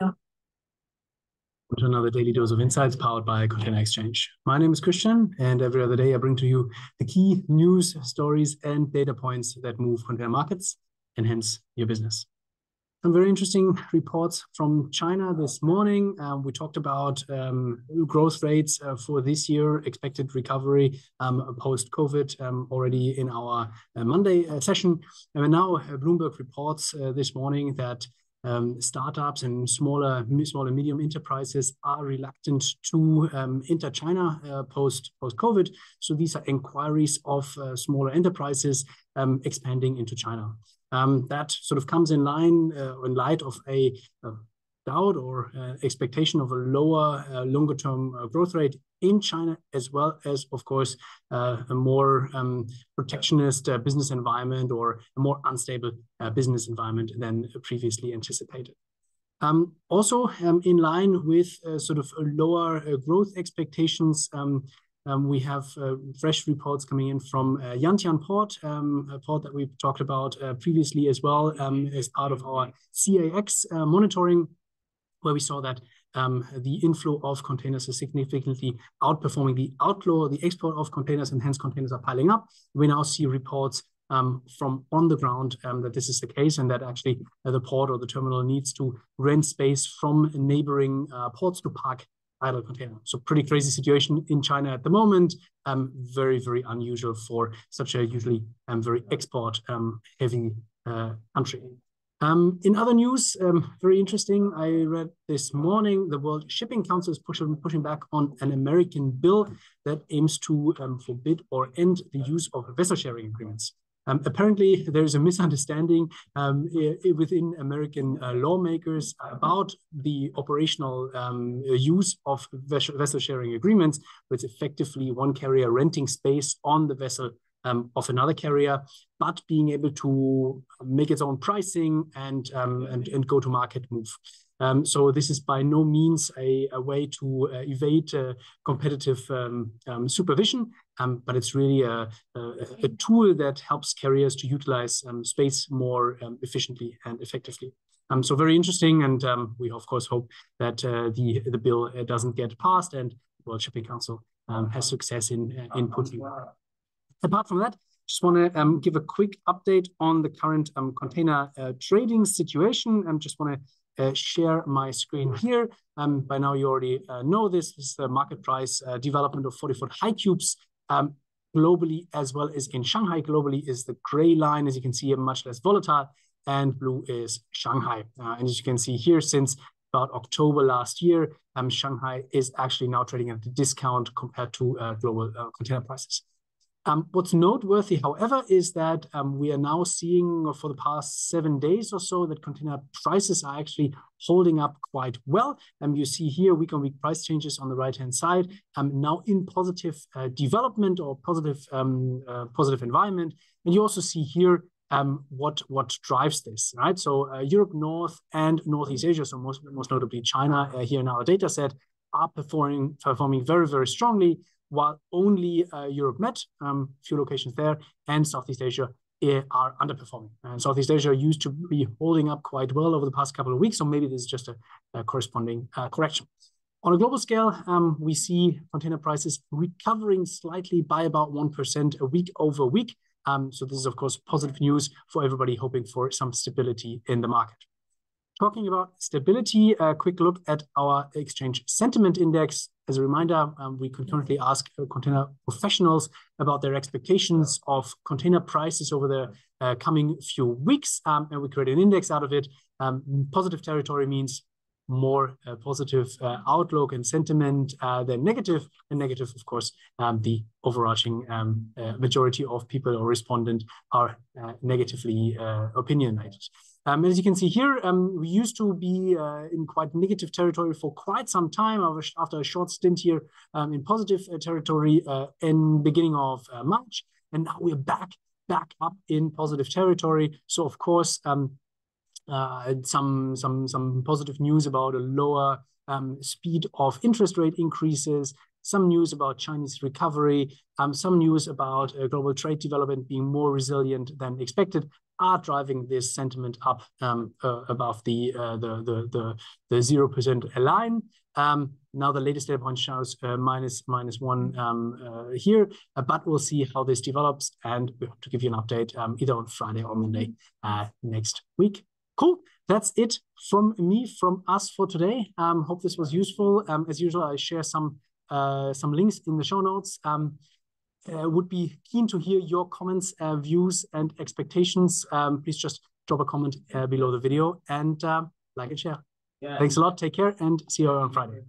To another daily dose of insights powered by Container Exchange. My name is Christian, and every other day I bring to you the key news, stories, and data points that move container markets and hence your business. Some very interesting reports from China this morning. We talked about growth rates for this year, expected recovery post-COVID already in our Monday session. And now Bloomberg reports this morning that startups and smaller medium enterprises are reluctant to enter China post-COVID. So these are inquiries of smaller enterprises expanding into China. That sort of comes in light of a doubt or expectation of a lower longer-term growth rate in China, as well as, of course, a more protectionist business environment or a more unstable business environment than previously anticipated. Also, in line with sort of lower growth expectations, we have fresh reports coming in from Yantian Port, a port that we've talked about previously as well, as part of our CAX monitoring, where we saw that the inflow of containers is significantly outperforming the outflow, the export of containers, and hence containers are piling up. We now see reports from on the ground that this is the case, and that actually the port or the terminal needs to rent space from neighboring ports to park idle container. So pretty crazy situation in China at the moment. Very, very unusual for such a usually very export heavy country. In other news, very interesting, I read this morning, the World Shipping Council is pushing back on an American bill that aims to forbid or end the use of vessel sharing agreements. Apparently, there is a misunderstanding within American lawmakers about the operational use of vessel sharing agreements, with effectively one carrier renting space on the vessel of another carrier, but being able to make its own pricing and go to market move. So this is by no means a way to evade competitive supervision, but it's really a tool that helps carriers to utilize space more efficiently and effectively. So very interesting, and we of course hope that the bill doesn't get passed and the World Shipping Council has success in putting. Apart from that, just want to give a quick update on the current container trading situation. I just want to share my screen here. By now, you already know this. This is the market price development of 40-foot high cubes globally, as well as in Shanghai. Globally is the gray line, as you can see, much less volatile, and blue is Shanghai. And as you can see here, since about October last year, Shanghai is actually now trading at a discount compared to global container prices. What's noteworthy, however, is that we are now seeing for the past 7 days or so that container prices are actually holding up quite well. You see here week-on-week price changes on the right-hand side, now in positive development or positive environment. And you also see here what drives this, right? So Europe North and Northeast Asia, so most notably China here in our data set, are performing very, very strongly, while only Europe Med, few locations there, and Southeast Asia are underperforming. And Southeast Asia used to be holding up quite well over the past couple of weeks, so maybe this is just a corresponding correction. On a global scale, we see container prices recovering slightly by about 1% a week over week. So this is, of course, positive news for everybody hoping for some stability in the market. Talking about stability, a quick look at our exchange sentiment index. As a reminder, we concurrently ask container professionals about their expectations of container prices over the coming few weeks, and we create an index out of it. Positive territory means more positive outlook and sentiment than negative, and negative, of course, the overarching majority of people or respondent are negatively opinionated. As you can see here, we used to be in quite negative territory for quite some time after a short stint here in positive territory in beginning of March, and now we're back up in positive territory. So of course, some positive news about a lower speed of interest rate increases, some news about Chinese recovery, some news about global trade development being more resilient than expected, are driving this sentiment up above the 0% line. Now the latest data point shows -1 here, but we'll see how this develops, and we hope to give you an update either on Friday or Monday next week. Cool. That's it from me, from us for today. Hope this was useful. As usual, I share some links in the show notes. Would be keen to hear your comments, views, and expectations. Please just drop a comment below the video and like and share. Yeah. Thanks a lot. Take care and see you on Friday.